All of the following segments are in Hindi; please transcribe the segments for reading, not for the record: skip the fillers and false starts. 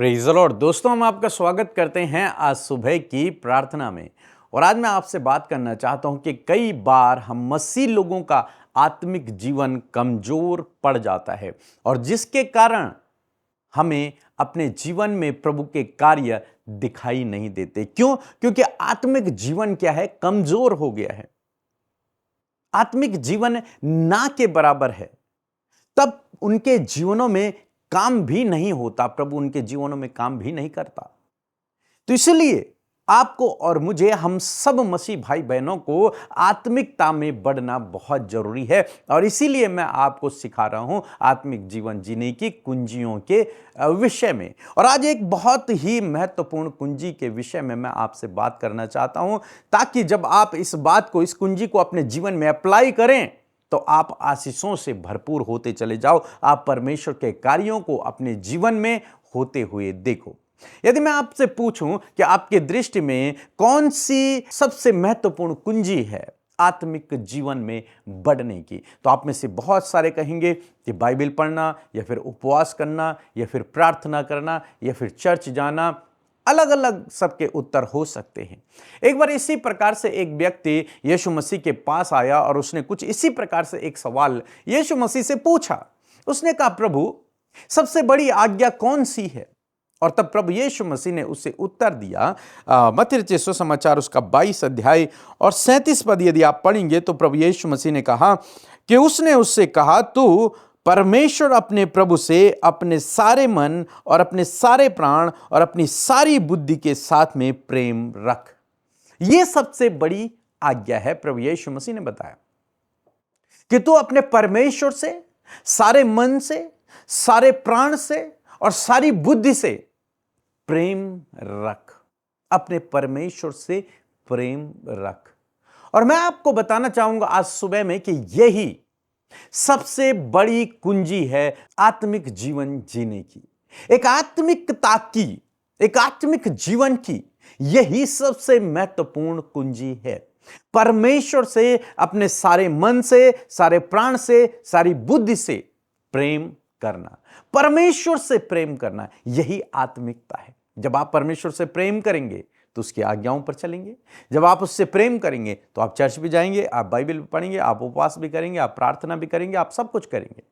Praise the Lord. दोस्तों, हम आपका स्वागत करते हैं आज सुबह की प्रार्थना में। और आज मैं आपसे बात करना चाहता हूं कि कई बार हम मसीह लोगों का आत्मिक जीवन कमजोर पड़ जाता है और जिसके कारण हमें अपने जीवन में प्रभु के कार्य दिखाई नहीं देते। क्यों? क्योंकि आत्मिक जीवन क्या है? कमजोर हो गया है। आत्मिक जीवन ना के बराबर है। तब उनके जीवनों में काम भी नहीं होता, प्रभु उनके जीवनों में काम भी नहीं करता। तो इसलिए आपको और मुझे, हम सब मसीह भाई बहनों को आत्मिकता में बढ़ना बहुत जरूरी है। और इसीलिए मैं आपको सिखा रहा हूं आत्मिक जीवन जीने की कुंजियों के विषय में। और आज एक बहुत ही महत्वपूर्ण कुंजी के विषय में मैं आपसे बात करना चाहता हूं, ताकि जब आप इस कुंजी को अपने जीवन में अप्लाई करें तो आप आशीषों से भरपूर होते चले जाओ। आप परमेश्वर के कार्यों को अपने जीवन में होते हुए देखो। यदि मैं आपसे पूछूं कि आपके दृष्टि में कौन सी सबसे महत्वपूर्ण कुंजी है आत्मिक जीवन में बढ़ने की, तो आप में से बहुत सारे कहेंगे कि बाइबल पढ़ना, या फिर उपवास करना, या फिर प्रार्थना करना, या फिर चर्च जाना। अलग अलग सबके उत्तर हो सकते हैं। एक बार इसी प्रकार से एक व्यक्ति यीशु मसीह के पास आया और उसने कुछ इसी प्रकार से एक सवाल यीशु मसीह से पूछा। उसने कहा, प्रभु, सबसे बड़ी आज्ञा कौन सी है? और तब प्रभु यीशु मसीह ने उसे उत्तर दिया। मत्ती रचित सुसमाचार उसका 22 अध्याय और 37 पद यदि आप पढ़ेंगे तो प्रभु यीशु मसीह ने कहा कि उसने उससे कहा, तू परमेश्वर अपने प्रभु से अपने सारे मन और अपने सारे प्राण और अपनी सारी बुद्धि के साथ में प्रेम रख। यह सबसे बड़ी आज्ञा है। प्रभु यीशु मसीह ने बताया कि तू अपने परमेश्वर से सारे मन से, सारे प्राण से और सारी बुद्धि से प्रेम रख। अपने परमेश्वर से प्रेम रख। और मैं आपको बताना चाहूंगा आज सुबह में कि यही सबसे बड़ी कुंजी है आत्मिक जीवन जीने की। एक आत्मिकता की, एक आत्मिक जीवन की यही सबसे महत्वपूर्ण कुंजी है। परमेश्वर से अपने सारे मन से, सारे प्राण से, सारी बुद्धि से प्रेम करना, परमेश्वर से प्रेम करना, यही आत्मिकता है। जब आप परमेश्वर से प्रेम करेंगे तो उसकी आज्ञाओं पर चलेंगे। जब आप उससे प्रेम करेंगे तो आप चर्च भी जाएंगे, आप बाइबल भी पढ़ेंगे, आप उपवास भी करेंगे, आप प्रार्थना भी करेंगे, आप सब कुछ करेंगे।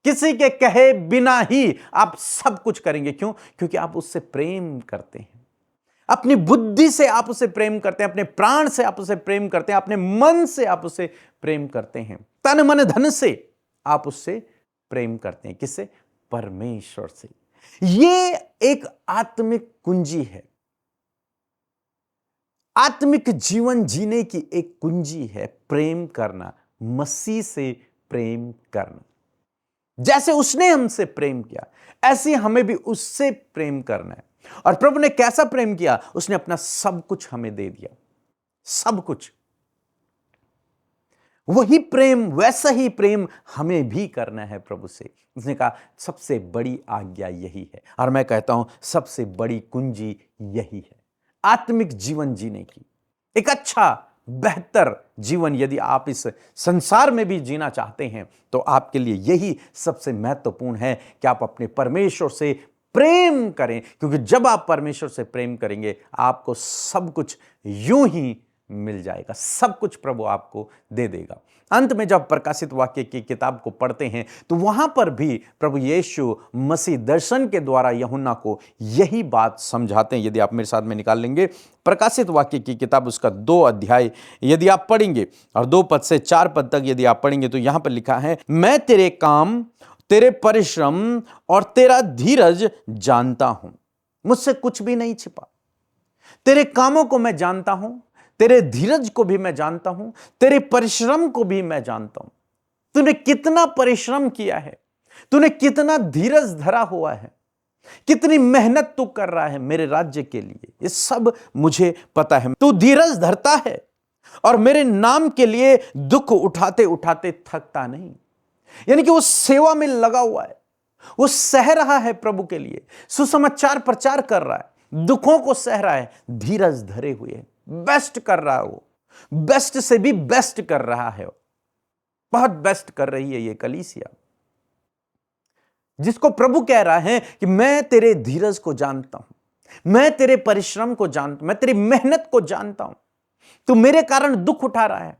किसी के कहे बिना ही आप सब कुछ करेंगे। क्यों? क्योंकि आप उससे प्रेम करते हैं। अपनी बुद्धि से आप उसे प्रेम करते हैं, अपने प्राण से आप उसे प्रेम करते हैं, अपने मन से आप उसे प्रेम करते हैं, तन मन धन से आप उससे प्रेम करते हैं। किससे? परमेश्वर से। यह एक आत्मिक कुंजी है। आत्मिक जीवन जीने की एक कुंजी है प्रेम करना, मसीह से प्रेम करना। जैसे उसने हमसे प्रेम किया, ऐसे हमें भी उससे प्रेम करना है। और प्रभु ने कैसा प्रेम किया? उसने अपना सब कुछ हमें दे दिया, सब कुछ। वही प्रेम, वैसा ही प्रेम हमें भी करना है प्रभु से। उसने कहा सबसे बड़ी आज्ञा यही है। और मैं कहता हूं सबसे बड़ी कुंजी यही है आत्मिक जीवन जीने की। एक अच्छा, बेहतर जीवन यदि आप इस संसार में भी जीना चाहते हैं तो आपके लिए यही सबसे महत्वपूर्ण है कि आप अपने परमेश्वर से प्रेम करें। क्योंकि जब आप परमेश्वर से प्रेम करेंगे आपको सब कुछ यूं ही मिल जाएगा, सब कुछ प्रभु आपको दे देगा। अंत में जब प्रकाशित वाक्य की किताब को पढ़ते हैं तो वहां पर भी प्रभु यीशु मसीह दर्शन के द्वारा यूहन्ना को यही बात समझाते हैं। यदि आप मेरे साथ में निकाल लेंगे प्रकाशित वाक्य की किताब उसका 2 अध्याय यदि आप पढ़ेंगे और 2 पद से 4 पद तक यदि आप पढ़ेंगे तो यहां पर लिखा है, मैं तेरे काम, तेरे परिश्रम और तेरा धीरज जानता हूं। मुझसे कुछ भी नहीं छिपा। तेरे कामों को मैं जानता हूं, तेरे धीरज को भी मैं जानता हूं, तेरे परिश्रम को भी मैं जानता हूं। तूने कितना परिश्रम किया है, तूने कितना धीरज धरा हुआ है, कितनी मेहनत तू कर रहा है मेरे राज्य के लिए, ये सब मुझे पता है। तू धीरज धरता है और मेरे नाम के लिए दुख उठाते उठाते थकता नहीं। यानी कि वो सेवा में लगा हुआ है, वो सह रहा है प्रभु के लिए, सुसमाचार प्रचार कर रहा है, दुखों को सह रहा है, धीरज धरे हुए, बेस्ट कर रहा है। वो बेस्ट से भी बेस्ट कर रहा है, बहुत बेस्ट कर रही है ये कलीसिया। जिसको प्रभु कह रहा है कि मैं तेरे धीरज को जानता हूं, मैं तेरे परिश्रम को जानता हूं, मैं तेरी मेहनत को जानता हूं। तू मेरे कारण दुख उठा रहा है,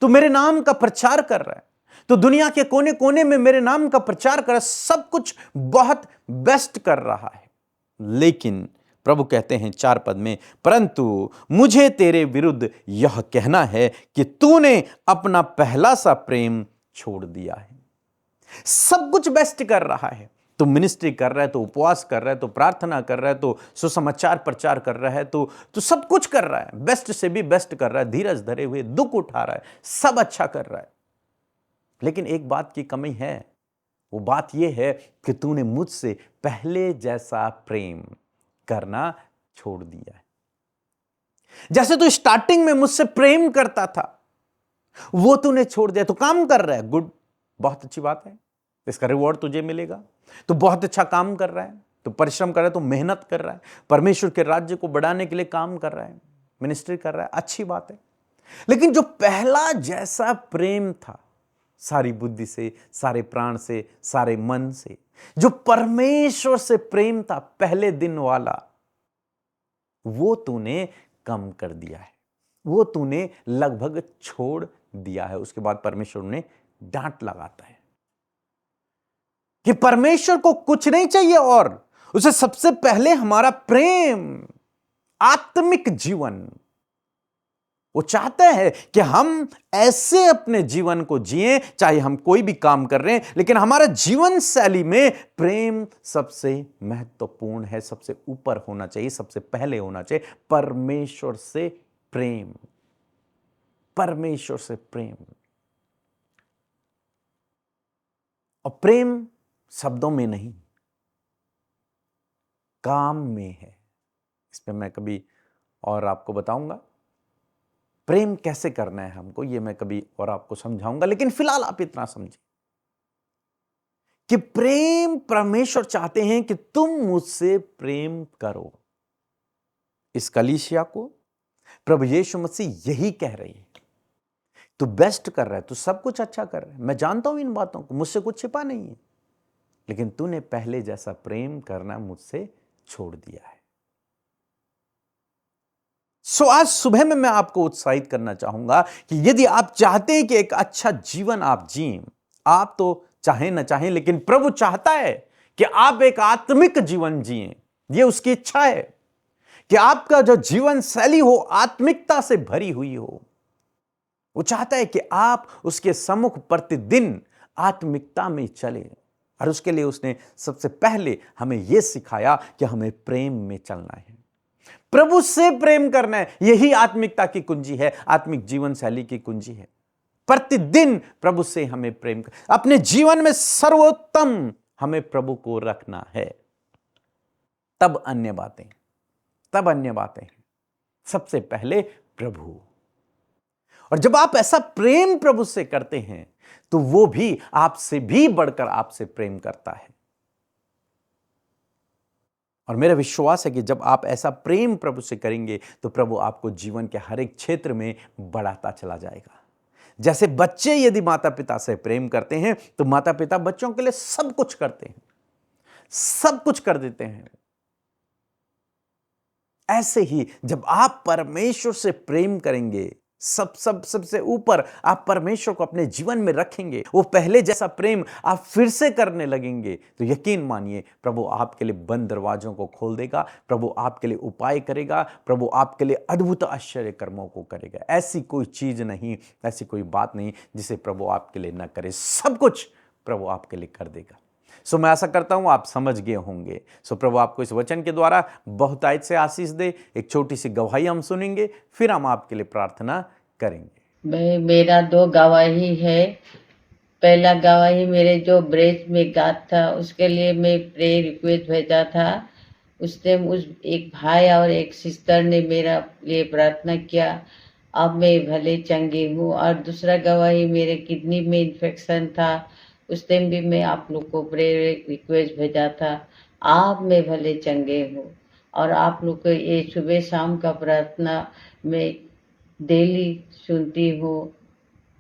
तू मेरे नाम का प्रचार कर रहा है, तो दुनिया के कोने कोने में मेरे नाम का प्रचार कर, सब कुछ बहुत बेस्ट कर रहा है। लेकिन प्रभु कहते हैं 4 पद में, परंतु मुझे तेरे विरुद्ध यह कहना है कि तूने अपना पहला सा प्रेम छोड़ दिया है। सब कुछ बेस्ट कर रहा है, तो मिनिस्ट्री कर रहा है, तो उपवास कर रहा है, तो प्रार्थना कर रहा है, तो सुसमाचार प्रचार कर रहा है, तो सब कुछ कर रहा है, बेस्ट से भी बेस्ट कर रहा है, धीरज धरे हुए दुख उठा रहा है, सब अच्छा कर रहा है। लेकिन एक बात की कमी है, वो बात यह है कि तूने मुझसे पहले जैसा प्रेम करना छोड़ दिया है। जैसे तू स्टार्टिंग में मुझसे प्रेम करता था, वो तूने छोड़ दिया। तो काम कर रहा है, गुड, बहुत अच्छी बात है, इसका रिवॉर्ड तुझे मिलेगा। तो बहुत अच्छा काम कर रहा है, तो परिश्रम कर रहा है, तो मेहनत कर रहा है, परमेश्वर के राज्य को बढ़ाने के लिए काम कर रहा है, मिनिस्ट्री कर रहा है, अच्छी बात है। लेकिन जो पहला जैसा प्रेम था, सारी बुद्धि से, सारे प्राण से, सारे मन से, जो परमेश्वर से प्रेम था पहले दिन वाला, वो तूने कम कर दिया है, वो तूने लगभग छोड़ दिया है। उसके बाद परमेश्वर ने डांट लगाता है कि परमेश्वर को कुछ नहीं चाहिए, और उसे सबसे पहले हमारा प्रेम, आत्मिक जीवन, वो चाहता है कि हम ऐसे अपने जीवन को जिएं, चाहे हम कोई भी काम कर रहे हैं, लेकिन हमारा जीवन शैली में प्रेम सबसे महत्वपूर्ण है, सबसे ऊपर होना चाहिए, सबसे पहले होना चाहिए। परमेश्वर से प्रेम, परमेश्वर से प्रेम। और प्रेम शब्दों में नहीं, काम में है। इस पे मैं कभी और आपको बताऊंगा, प्रेम कैसे करना है हमको, ये मैं कभी और आपको समझाऊंगा। लेकिन फिलहाल आप इतना समझिए कि प्रेम, परमेश्वर चाहते हैं कि तुम मुझसे प्रेम करो। इस कलीसिया को प्रभु यीशु मसीह यही कह रही है। तू बेस्ट कर रहा है, तू सब कुछ अच्छा कर रहा है, मैं जानता हूं इन बातों को, मुझसे कुछ छिपा नहीं है, लेकिन तूने पहले जैसा प्रेम करना मुझसे छोड़ दिया है। आज सुबह में मैं आपको उत्साहित करना चाहूंगा कि यदि आप चाहते हैं कि एक अच्छा जीवन आप जिएं, आप तो चाहें ना चाहें, लेकिन प्रभु चाहता है कि आप एक आत्मिक जीवन जिएं। यह उसकी इच्छा है कि आपका जो जीवन शैली हो, आत्मिकता से भरी हुई हो। वो चाहता है कि आप उसके सम्मुख प्रतिदिन आत्मिकता में चले, और उसके लिए उसने सबसे पहले हमें यह सिखाया कि हमें प्रेम में चलना है, प्रभु से प्रेम करना है। यही आत्मिकता की कुंजी है, आत्मिक जीवन शैली की कुंजी है। प्रतिदिन प्रभु से हमें प्रेम कर, अपने जीवन में सर्वोत्तम हमें प्रभु को रखना है। तब अन्य बातें, तब अन्य बातें, सबसे पहले प्रभु। और जब आप ऐसा प्रेम प्रभु से करते हैं, तो वो भी आपसे भी बढ़कर आपसे प्रेम करता है। और मेरा विश्वास है कि जब आप ऐसा प्रेम प्रभु से करेंगे, तो प्रभु आपको जीवन के हर एक क्षेत्र में बढ़ाता चला जाएगा। जैसे बच्चे यदि माता पिता से प्रेम करते हैं, तो माता पिता बच्चों के लिए सब कुछ करते हैं, सब कुछ कर देते हैं। ऐसे ही जब आप परमेश्वर से प्रेम करेंगे, सबसे ऊपर आप परमेश्वर को अपने जीवन में रखेंगे, वो पहले जैसा प्रेम आप फिर से करने लगेंगे, तो यकीन मानिए प्रभु आपके लिए बंद दरवाजों को खोल देगा, प्रभु आपके लिए उपाय करेगा, प्रभु आपके लिए अद्भुत आश्चर्य कर्मों को करेगा। ऐसी कोई चीज नहीं, ऐसी कोई बात नहीं जिसे प्रभु आपके लिए न करे, सब कुछ प्रभु आपके लिए कर देगा। मैं आशा करता हूं आप समझ गए होंगे। प्रभु आपको इस वचन के द्वारा बहुतायत से आशीष दे। एक छोटी सी गवाही हम सुनेंगे, फिर हम आपके लिए प्रार्थना करेंगे। मेरा 2 गवाही है। पहला गवाही, मेरे जो ब्रेस्ट में गांठ था, उसके लिए मैं प्रेयर रिक्वेस्ट भेजा था। उस टाइम उस एक भाई और एक सिस्टर ने मेरा लिए प्रार्थना किया। अब मैं भले चंगी हूँ। और दूसरा गवाही, मेरे किडनी में इन्फेक्शन था, उस टाइम भी मैं आप लोग को प्रेयर रिक्वेस्ट भेजा था। आप मैं भले चंगे हूँ। और आप लोग को ये सुबह शाम का प्रार्थना मैं डेली सुनती हूँ।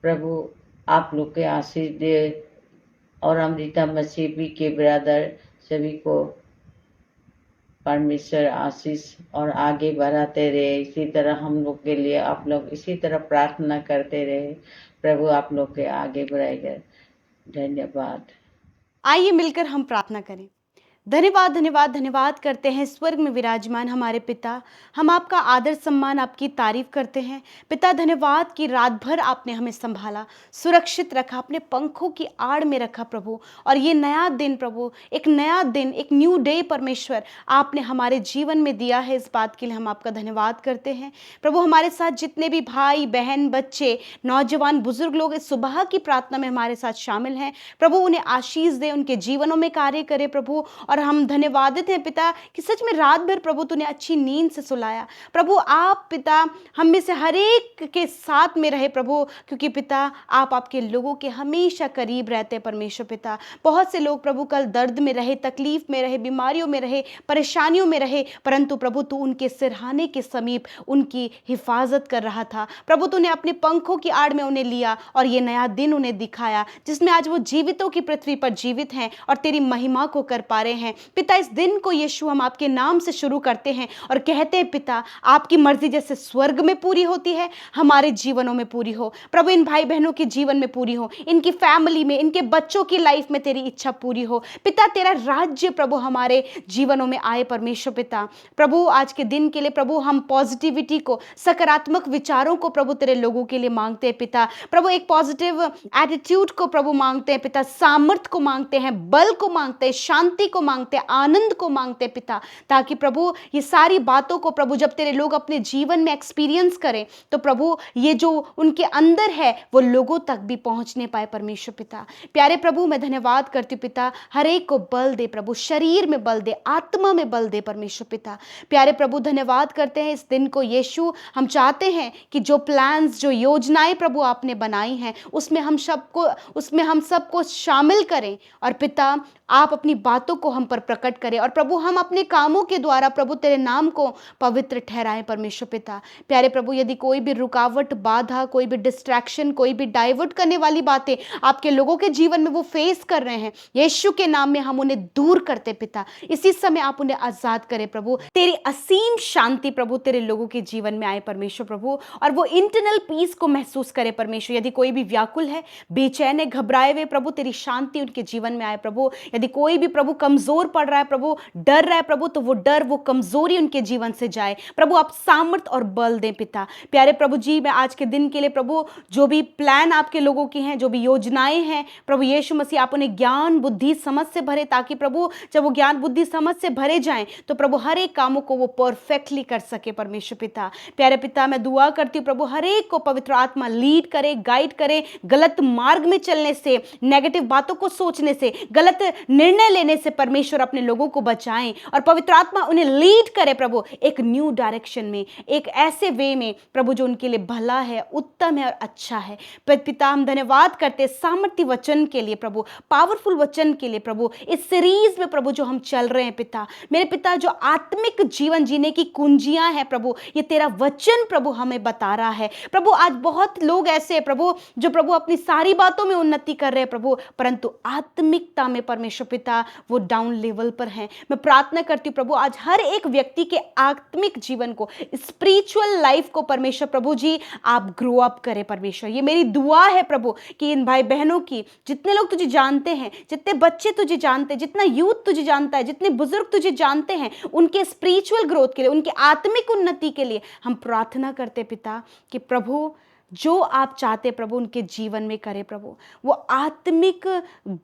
प्रभु आप लोग के आशीष दे। और अमृता मसीबी के ब्रदर सभी को परमेश्वर आशीष और आगे बढ़ाते रहे। इसी तरह हम लोग के लिए आप लोग इसी तरह प्रार्थना करते रहे, प्रभु आप लोग के आगे बढ़ाएगा। धन्यवाद। आइए मिलकर हम प्रार्थना करें। धन्यवाद धन्यवाद धन्यवाद करते हैं स्वर्ग में विराजमान हमारे पिता। हम आपका आदर सम्मान आपकी तारीफ करते हैं पिता। धन्यवाद कि रात भर आपने हमें संभाला, सुरक्षित रखा, अपने पंखों की आड़ में रखा प्रभु। और ये नया दिन प्रभु, एक नया दिन, एक न्यू डे परमेश्वर आपने हमारे जीवन में दिया है। इस बात के लिए हम आपका धन्यवाद करते हैं प्रभु। हमारे साथ जितने भी भाई बहन बच्चे नौजवान बुजुर्ग लोग इस सुबह की प्रार्थना में हमारे साथ शामिल हैं प्रभु, उन्हें आशीष दे, उनके जीवनों में कार्य करे प्रभु। और हम धन्यवादित हैं पिता कि सच में रात भर प्रभु तूने अच्छी नींद से सुलाया प्रभु। आप पिता हम में से हर एक के साथ में रहे प्रभु, क्योंकि पिता आप आपके लोगों के हमेशा करीब रहते हैं परमेश्वर पिता। बहुत से लोग प्रभु कल दर्द में रहे, तकलीफ में रहे, बीमारियों में रहे, परेशानियों में रहे, परंतु प्रभु तू उनके सिरहाने के समीप उनकी हिफाजत कर रहा था प्रभु। तूने अपने पंखों की आड़ में उन्हें लिया और ये नया दिन उन्हें दिखाया जिसमें आज वो जीवितों की पृथ्वी पर जीवित हैं और तेरी महिमा को कर पा रहे हैं पिता। इस दिन को यीशु हम आपके नाम से शुरू करते हैं और कहते हैं पिता आपकी मर्जी जैसे स्वर्ग में पूरी होती है हमारे जीवनों में पूरी हो प्रभु। इन भाई बहनों के जीवन में पूरी हो, इनकी फैमिली में, इनके बच्चों की लाइफ में तेरी इच्छा पूरी हो पिता। तेरा राज्य प्रभु हमारे जीवनों में आए परमेश्वर पिता। प्रभु आज के दिन के लिए प्रभु हम पॉजिटिविटी को, सकारात्मक विचारों को प्रभु तेरे लोगों के लिए मांगते हैं पिता। प्रभु एक पॉजिटिव एटीट्यूड को प्रभु मांगते हैं पिता, सामर्थ्य को मांगते हैं, बल को मांगते हैं, शांति को मांगते हैं, आनंद को मांगते हैं पिता, ताकि प्रभु ये सारी बातों को प्रभु जब तेरे लोग अपने जीवन में एक्सपीरियंस करें तो प्रभु ये जो उनके अंदर है वो लोगों तक भी पहुंचने पाए परमेश्वर पिता। प्यारे प्रभु मैं धन्यवाद करती हूँ पिता, हर एक को बल दे प्रभु, शरीर में बल दे, आत्मा में बल दे परमेश्वर पिता। प्यारे प्रभु धन्यवाद करते हैं इस दिन को यीशु। हम चाहते हैं कि जो प्लान्स, जो योजनाएं प्रभु आपने बनाई हैं उसमें हम सबको शामिल करें और पिता आप अपनी बातों को हम पर प्रकट करें और प्रभु हम अपने कामों के द्वारा प्रभु तेरे नाम को पवित्र ठहराएं परमेश्वर पिता। प्यारे प्रभु यदि कोई भी रुकावट, बाधा, कोई भी डिस्ट्रैक्शन, कोई भी डाइवर्ट करने वाली बातें आपके लोगों के जीवन में वो फेस कर रहे हैं, यीशु के नाम में हम उन्हें दूर करते पिता। इसी समय आप उन्हें आजाद करें प्रभु। तेरी असीम शांति प्रभु तेरे लोगों के जीवन में आए परमेश्वर प्रभु, और वो इंटरनल पीस को महसूस करे परमेश्वर। यदि कोई भी व्याकुल है, बेचैन है, घबराए हुए प्रभु तेरी शांति उनके जीवन में आए प्रभु। यदि कोई भी प्रभु कमजोर पड़ रहा है प्रभु, डर रहा है प्रभु, तो वो डर, वो कमजोरी उनके जीवन से जाए प्रभु। आप सामर्थ और बल दें पिता। प्यारे प्रभु जी मैं आज के दिन के लिए प्रभु जो भी प्लान आपके लोगों की हैं, जो भी योजनाएं हैं प्रभु यीशु मसीह आप उन्हें ज्ञान बुद्धि समझ से भरे, ताकि प्रभु जब वो ज्ञान बुद्धि समझ से भरे जाएं तो प्रभु हर एक कामों को वो परफेक्टली कर सके परमेश्वर पिता। प्यारे पिता मैं दुआ करती हूँ प्रभु हर एक को पवित्र आत्मा लीड करे, गाइड करे, गलत मार्ग में चलने से, नेगेटिव बातों को सोचने से, गलत निर्णय लेने से परमेश्वर अपने लोगों को बचाएं और पवित्र आत्मा उन्हें लीड करे प्रभु एक न्यू डायरेक्शन में, एक ऐसे वे में प्रभु जो उनके लिए भला है, उत्तम है और अच्छा है। पिता हम धन्यवाद करते सामर्थ्य वचन के लिए प्रभु, पावरफुल वचन के लिए प्रभु, इस सीरीज में प्रभु जो हम चल रहे हैं पिता। मेरे पिता जो आत्मिक जीवन जीने की कुंजियां हैं प्रभु, ये तेरा वचन प्रभु हमें बता रहा है प्रभु। आज बहुत लोग ऐसे हैं प्रभु जो प्रभु अपनी सारी बातों में उन्नति कर रहे हैं प्रभु, परंतु आत्मिकता में परमेश्वर पिता वो डाउन लेवल पर हैं। मैं प्रार्थना करती हूँ प्रभु आज हर एक व्यक्ति के आत्मिक जीवन को, स्पिरिचुअल लाइफ को परमेश्वर प्रभु जी आप ग्रो अप करें परमेश्वर। ये मेरी दुआ है प्रभु कि इन भाई बहनों की, जितने लोग तुझे जानते हैं, जितने बच्चे तुझे जानते हैं, जितना यूथ तुझे जानता है, जितने बुजुर्ग तुझे जानते हैं, उनके स्पिरिचुअल ग्रोथ के लिए, उनके आत्मिक उन्नति के लिए हम प्रार्थना करते पिता कि प्रभु जो आप चाहते प्रभु उनके जीवन में करे प्रभु। वो आत्मिक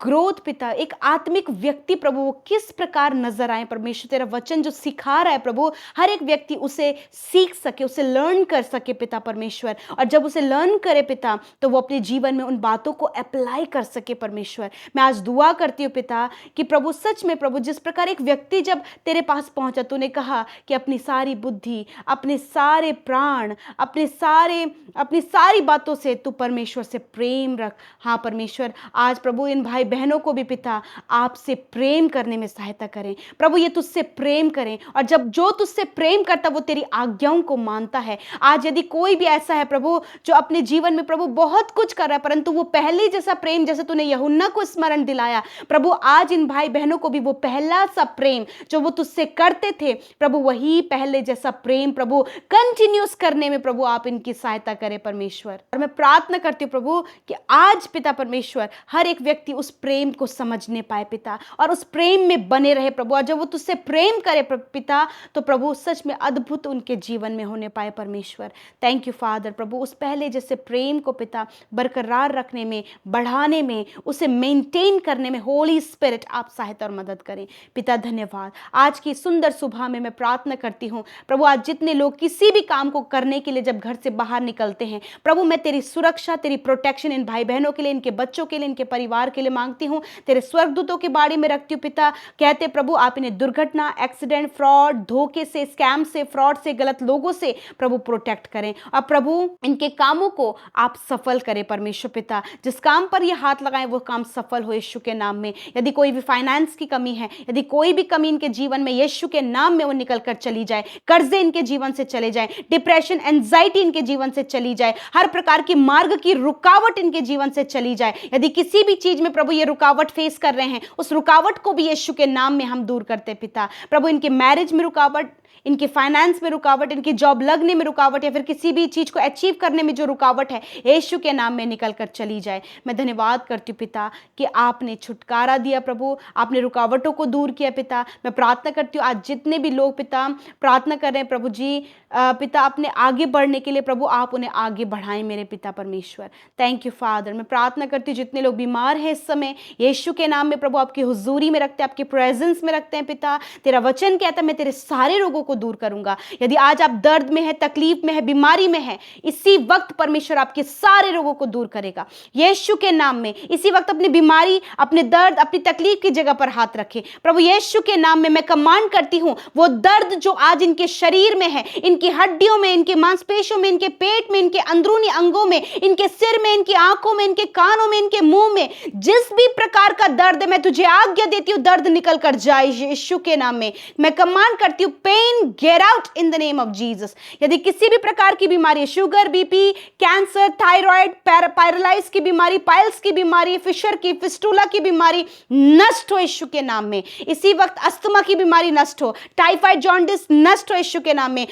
ग्रोथ पिता, एक आत्मिक व्यक्ति प्रभु वो किस प्रकार नजर आए परमेश्वर। तेरा वचन जो सिखा रहा है प्रभु हर एक व्यक्ति उसे सीख सके, उसे लर्न कर सके पिता परमेश्वर, और जब उसे लर्न करे पिता तो वो अपने जीवन में उन बातों को अप्लाई कर सके परमेश्वर। मैं आज दुआ करती हूँ पिता कि प्रभु सच में प्रभु जिस प्रकार एक व्यक्ति जब तेरे पास पहुंचा, तूने कहा कि अपनी सारी बुद्धि, अपने सारे प्राण, अपनी सारी बातों से तू परमेश्वर से प्रेम रख। हाँ परमेश्वर, आज प्रभु इन भाई बहनों को भी पिता आपसे प्रेम करने में सहायता करें। प्रभु ये तुझसे प्रेम करें, और जब जो तुझसे प्रेम करता वो तेरी आज्ञाओं को मानता है। आज यदि कोई भी ऐसा है प्रभु जो अपने जीवन में प्रभु बहुत कुछ कर रहा है, परंतु वो पहले जैसा प्रेम जैसे तूने यूहन्ना को स्मरण दिलाया, प्रभु आज इन भाई बहनों को भी वो पहला सा प्रेम जो वो तुझसे करते थे प्रभु, वही पहले जैसा प्रेम प्रभु कंटिन्यूस करने में प्रभु आप इनकी सहायता करें परमेश्वर। और मैं प्रार्थना करती हूँ प्रभु कि आज पिता परमेश्वर हर एक व्यक्ति उस प्रेम को समझने पाए पिता, और उस प्रेम में बने रहे प्रभु। और जब वो तुझसे प्रेम करे पिता, तो प्रभु सच में अद्भुत उनके जीवन में होने पाए परमेश्वर। Thank you father. प्रभु उस पहले जैसे प्रेम को पिता बरकरार रखने में, बढ़ाने में, उसे मेंटेन करने में होली स्पिरिट आप सहायता और मदद करें पिता। धन्यवाद। आज की सुंदर सुबह में मैं प्रार्थना करती हूँ प्रभु, आज जितने लोग किसी भी काम को करने के लिए जब घर से बाहर निकलते हैं प्रभु, मैं तेरी सुरक्षा, तेरी प्रोटेक्शन इन भाई बहनों के लिए, इनके बच्चों के लिए, इनके परिवार के लिए मांगती हूँ। तेरे स्वर्गदूतों के बारे में रखती हूँ पिता। कहते प्रभु आप इन्हें दुर्घटना, एक्सीडेंट, फ्रॉड, धोखे से, स्कैम से, फ्रॉड से, गलत लोगों से प्रभु प्रोटेक्ट करें। और प्रभु इनके कामों को आप सफल करें परमेश्वर पिता। जिस काम पर ये हाथ लगाएं वो काम सफल हो यीशु के नाम में। यदि कोई भी फाइनेंस की कमी है, यदि कोई भी कमी इनके जीवन में, यीशु के नाम में वो निकल कर चली जाए। कर्जे इनके जीवन से चले जाए, डिप्रेशन, एंजाइटी इनके जीवन से चली जाए, हर प्रकार की मार्ग की रुकावट इनके जीवन से चली जाए। यदि किसी भी चीज में प्रभु ये रुकावट फेस कर रहे हैं, उस रुकावट को भी यीशु के नाम में हम दूर करते पिता। प्रभु इनके मैरिज में रुकावट, इनके फाइनेंस में रुकावट, इनकी जॉब लगने में रुकावट, या फिर किसी भी चीज को अचीव करने में जो रुकावट है, यीशु के नाम में निकल कर चली जाए। मैं धन्यवाद करती हूँ पिता कि आपने छुटकारा दिया प्रभु, आपने रुकावटों को दूर किया पिता। मैं प्रार्थना करती हूँ आज जितने भी लोग पिता प्रार्थना कर रहे हैं प्रभु जी, पिता अपने आगे बढ़ने के लिए प्रभु आप उन्हें आगे बढ़ाएं मेरे पिता परमेश्वर। Thank you father. मैं प्रार्थना करती हूँ जितने लोग बीमार हैं इस समय, यीशु के नाम में प्रभु आपकी हुजूरी में रखते हैं, आपके प्रेजेंस में रखते हैं पिता। तेरा वचन कहता है मैं तेरे सारे रोगों को दूर करूंगा। यदि आज आप दर्द में है, तकलीफ में है, बीमारी में है, इसी वक्त परमेश्वर आपके सारे रोगों को दूर करेगा यीशु के नाम में। इसी वक्त अपनी बीमारी, अपने दर्द, अपनी तकलीफ की जगह पर हाथ रखें प्रभु यीशु के नाम में। मैं कमांड करती हूं वो दर्द जो आज इनके शरीर में है, इनकी हड्डियों में, इनके मांसपेशियों में, इनके पेट में, इनके अंदरूनी अंगों में, इनके सिर में, इनकी आंखों में, इनके कानों में, इनके मुंह में, जिस भी प्रकार का दर्द है, मैं तुझे आज्ञा देती हूं दर्द निकल कर जाए यीशु के नाम में। मैं कमांड करती हूं pain get out in the name of Jesus. यदि किसी भी प्रकार की बीमारी, sugar, BP, cancer, thyroid, paralyse की बीमारी, पाइल्स की बीमारी, फिशर की, फिस्टुला की बीमारी नष्ट हो यीशु के नाम में। इसी वक्त अस्थमा की बीमारी नष्ट हो, टाइफाइड, जॉन्डिस नष्ट हो यीशु के नाम में,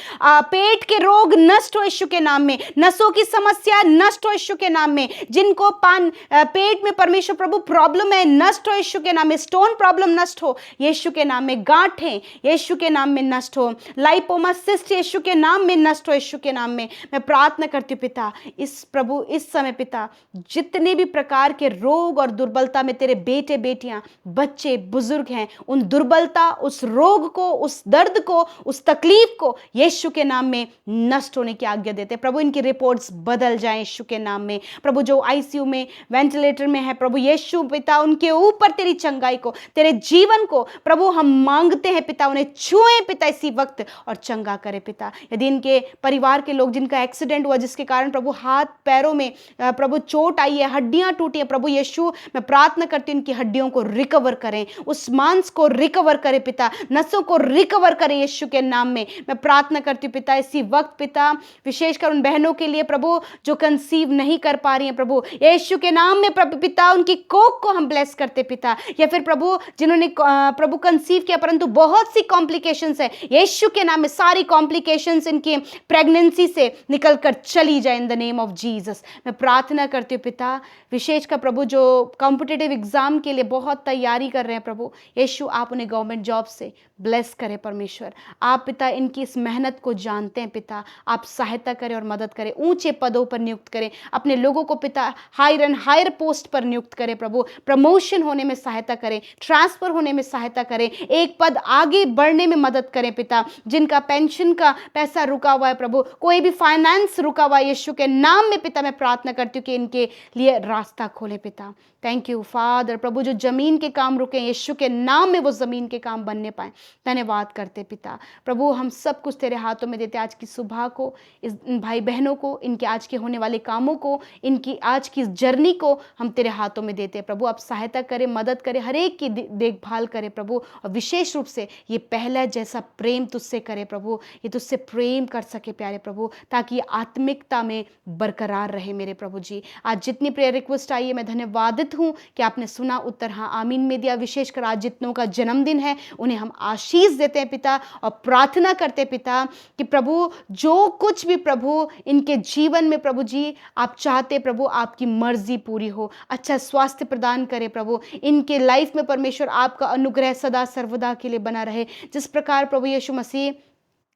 पेट के रोग नष्ट हो यीशु के नाम में, नसों की समस्या नष्ट हो यीशु के नाम में, जिनको पेट में परमेश्वर प्रभु प्रॉब्लम है नष्ट हो यीशु के नाम में, स्टोन प्रॉब्लम नष्ट हो यीशु के नाम में, गांठें यीशु के नाम में नष्ट हो, लाइपोमा सिस्ट यीशु के नाम में नष्ट हो यीशु के नाम में। मैं प्रार्थना करती हूँ पिता इस प्रभु इस समय पिता जितने भी प्रकार के रोग और दुर्बलता में तेरे बेटे बेटियां, बच्चे, बुजुर्ग हैं, उन दुर्बलता, उस रोग को, उस दर्द को, उस तकलीफ को यीशु के नाम में नष्ट होने की आज्ञा देते हैं प्रभु। इनकी रिपोर्ट्स बदल जाएं यीशु के नाम में प्रभु। जो आईसीयू में, वेंटिलेटर में है प्रभु यीशु पिता, उनके ऊपर तेरी चंगाई को, तेरे जीवन को प्रभु हम मांगते हैं पिता, उन्हें छुए पिता इसी वक्त और चंगा करे पिता। यदि इनके परिवार के लोग जिनका एक्सीडेंट हुआ, जिसके कारण प्रभु हाथ पैरों में प्रभु चोट आई है, हड्डियां टूटी है प्रभु यीशु, मैं प्रार्थना करती हूँ इनकी हड्डियों को रिकवर करें, उस मांस को रिकवर करे पिता, नसों को रिकवर करे यीशु के नाम में। मैं प्रार्थना करती हूँ पिता इसी वक्त पिता, विशेषकर उन बहनों के लिए प्रभु जो कंसीव नहीं कर पा रही हैं प्रभु यीशु के नाम में प्रभु पिता, उनकी कोख को हम ब्लेस करते पिता। या फिर प्रभु जिन्होंने प्रभु कंसीव किया परंतु बहुत सी कॉम्प्लिकेशंस है, यीशु के नाम में सारी कॉम्प्लिकेशंस इनकी प्रेगनेंसी से निकल कर चली जाए इन द नेम ऑफ जीसस। मैं प्रार्थना करती हूँ पिता विशेषकर प्रभु जो कॉम्पिटिटिव एग्जाम के लिए बहुत तैयारी कर रहे हैं प्रभु यीशु, आप उन्हें गवर्नमेंट जॉब से ब्लेस करें परमेश्वर। आप पिता इनकी इस मेहनत को जानते हैं पिता, आप सहायता करें और मदद करें, ऊंचे पदों पर नियुक्त करें अपने लोगों को पिता, हायर एंड हायर पोस्ट पर नियुक्त करें प्रभु, प्रमोशन होने में सहायता करें, ट्रांसफर होने में सहायता करें, एक पद आगे बढ़ने में मदद करें पिता। जिनका पेंशन का पैसा रुका हुआ है प्रभु, कोई भी फाइनेंस रुका हुआ है यीशु के नाम में पिता, मैं प्रार्थना करती हूँ कि इनके लिए रास्ता खोले पिता। Thank you father. प्रभु जो जमीन के काम रुके यीशु के नाम में वो जमीन के काम बनने पाए, धन्यवाद करते पिता। प्रभु हम सब कुछ तेरे हाथों में देते, आज की सुबह को, इस भाई बहनों को, इनके आज के होने वाले कामों को, इनकी आज की जर्नी को हम तेरे हाथों में देते हैं प्रभु। आप सहायता करें, मदद करें, हर एक की देखभाल करें प्रभु, और विशेष रूप से ये पहला जैसा प्रेम तुझसे करे प्रभु, ये तुझसे प्रेम कर सके प्यारे प्रभु, ताकि ये आत्मिकता में बरकरार रहे मेरे प्रभु जी। आज जितनी प्रेयर रिक्वेस्ट आई है, मैं धन्यवादित हूँ कि आपने सुना, उत्तर हाँ आमीन में दिया। विशेषकर आज जितनों का जन्मदिन है उन्हें हम आशीष देते हैं पिता, और प्रार्थना करते पिता कि प्रभु जो कुछ भी प्रभु इनके जीवन में प्रभु जी आप चाहते प्रभु, आपकी मर्जी पूरी हो। अच्छा स्वास्थ्य प्रदान करे प्रभु, इनके लाइफ में परमेश्वर आपका अनुग्रह सदा सर्वदा के लिए बना रहे। जिस प्रकार प्रभु यीशु मसीह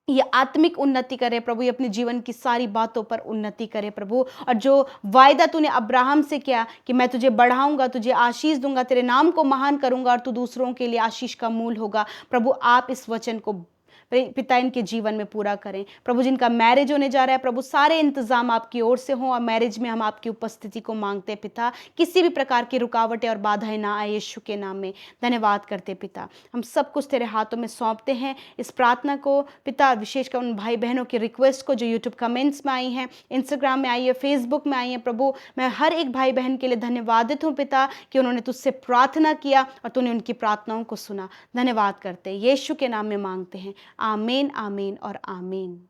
ये आत्मिक उन्नति करे प्रभु, ये अपने जीवन की सारी बातों पर उन्नति करे प्रभु, और जो वायदा तूने अब्राहम से किया कि मैं तुझे बढ़ाऊंगा, तुझे आशीष दूंगा, तेरे नाम को महान करूंगा और तू दूसरों के लिए आशीष का मूल होगा प्रभु, आप इस वचन को पिता इनके जीवन में पूरा करें प्रभु। जिनका मैरिज होने जा रहा है प्रभु, सारे इंतजाम आपकी ओर से हों, और मैरिज में हम आपकी उपस्थिति को मांगते हैं पिता, किसी भी प्रकार की रुकावटें और बाधाएं ना आए, यीशु के नाम में धन्यवाद करते पिता। हम सब कुछ तेरे हाथों में सौंपते हैं इस प्रार्थना को पिता, विशेषकर उन भाई बहनों की रिक्वेस्ट को जो यूट्यूब कमेंट्स में आई हैं, इंस्टाग्राम में आई है, फेसबुक में आई है प्रभु। मैं हर एक भाई बहन के लिए धन्यवादित हूँ पिता कि उन्होंने तुझसे प्रार्थना किया और तूने उनकी प्रार्थनाओं को सुना। धन्यवाद करते यीशु के नाम में मांगते हैं, आमीन आमीन और आमीन।